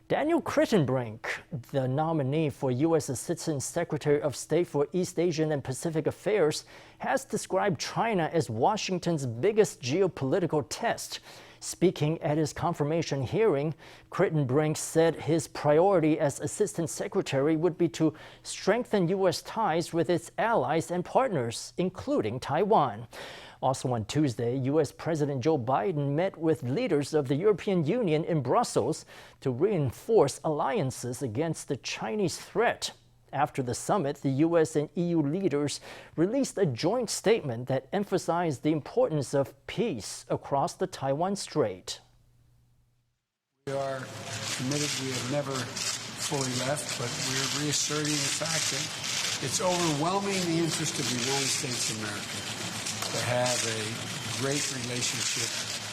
Daniel Kritenbrink, the nominee for U.S. Assistant Secretary of State for East Asian and Pacific Affairs, has described China as Washington's biggest geopolitical test. Speaking at his confirmation hearing, Kritenbrink said his priority as Assistant Secretary would be to strengthen U.S. ties with its allies and partners, including Taiwan. Also on Tuesday, U.S. President Joe Biden met with leaders of the European Union in Brussels to reinforce alliances against the Chinese threat. After the summit, the U.S. and EU leaders released a joint statement that emphasized the importance of peace across the Taiwan Strait. We are committed. We have never fully left, but we're reasserting the fact that it's overwhelming the interest of the United States of America to have a great relationship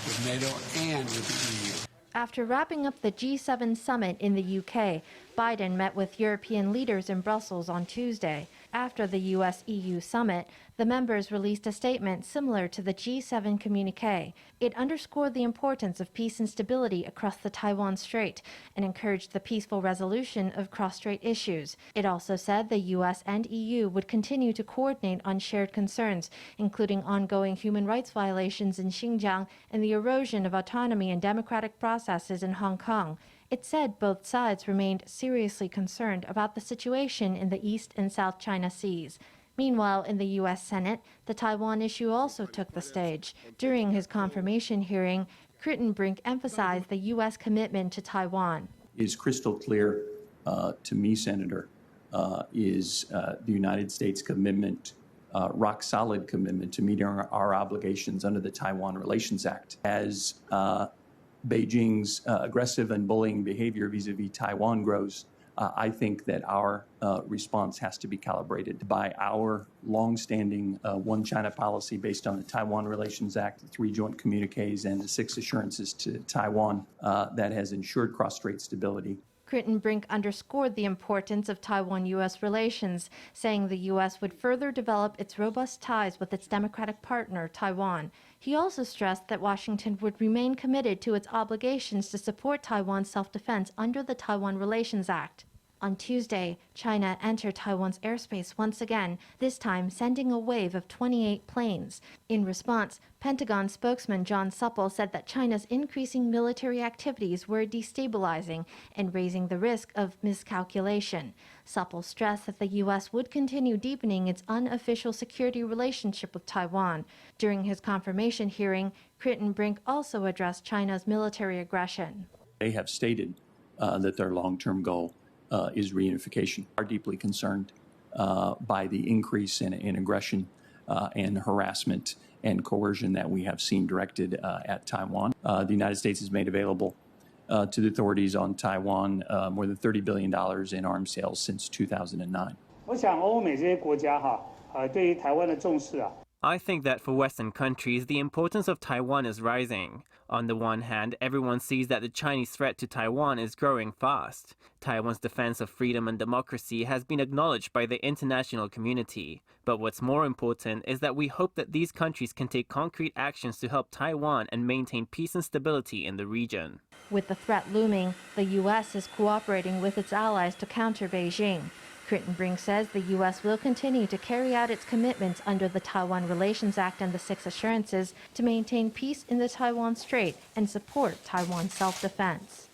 with NATO and with the EU. After wrapping up the G7 summit in the UK, Biden met with European leaders in Brussels on Tuesday. After the US-EU summit, the members released a statement similar to the G7 communique. It underscored the importance of peace and stability across the Taiwan Strait and encouraged the peaceful resolution of cross-strait issues. It also said the US and EU would continue to coordinate on shared concerns, including ongoing human rights violations in Xinjiang and the erosion of autonomy and democratic processes in Hong Kong. It said both sides remained seriously concerned about the situation in the East and South China Seas. Meanwhile, in the U.S. Senate, the Taiwan issue also took the stage. During his confirmation hearing, Kritenbrink emphasized the U.S. commitment to Taiwan. Is crystal clear to me, Senator, is the United States commitment, rock solid commitment to meeting our obligations under the Taiwan Relations Act. As Beijing's aggressive and bullying behavior vis-a-vis Taiwan grows, I think that our response has to be calibrated by our long-standing One China policy based on the Taiwan Relations Act, the 3 joint communiques, and the 6 assurances to Taiwan that has ensured cross-strait stability. Kritenbrink underscored the importance of Taiwan-U.S. relations, saying the U.S. would further develop its robust ties with its democratic partner, Taiwan. He also stressed that Washington would remain committed to its obligations to support Taiwan's self-defense under the Taiwan Relations Act. On Tuesday, China entered Taiwan's airspace once again, this time sending a wave of 28 planes. In response, Pentagon spokesman John Supple said that China's increasing military activities were destabilizing and raising the risk of miscalculation. Supple stressed that the U.S. would continue deepening its unofficial security relationship with Taiwan. During his confirmation hearing, Kritenbrink also addressed China's military aggression. They have stated that their long-term goal is reunification. Are deeply concerned by the increase in aggression and harassment and coercion that we have seen directed at Taiwan. The United States has made available to the authorities on Taiwan more than $30 billion in arms sales since 2009. I think that for Western countries, the importance of Taiwan is rising. On the one hand, everyone sees that the Chinese threat to Taiwan is growing fast. Taiwan's defense of freedom and democracy has been acknowledged by the international community. But what's more important is that we hope that these countries can take concrete actions to help Taiwan and maintain peace and stability in the region. With the threat looming, the U.S. is cooperating with its allies to counter Beijing. Kritenbrink says the U.S. will continue to carry out its commitments under the Taiwan Relations Act and the 6 assurances to maintain peace in the Taiwan Strait and support Taiwan's self-defense.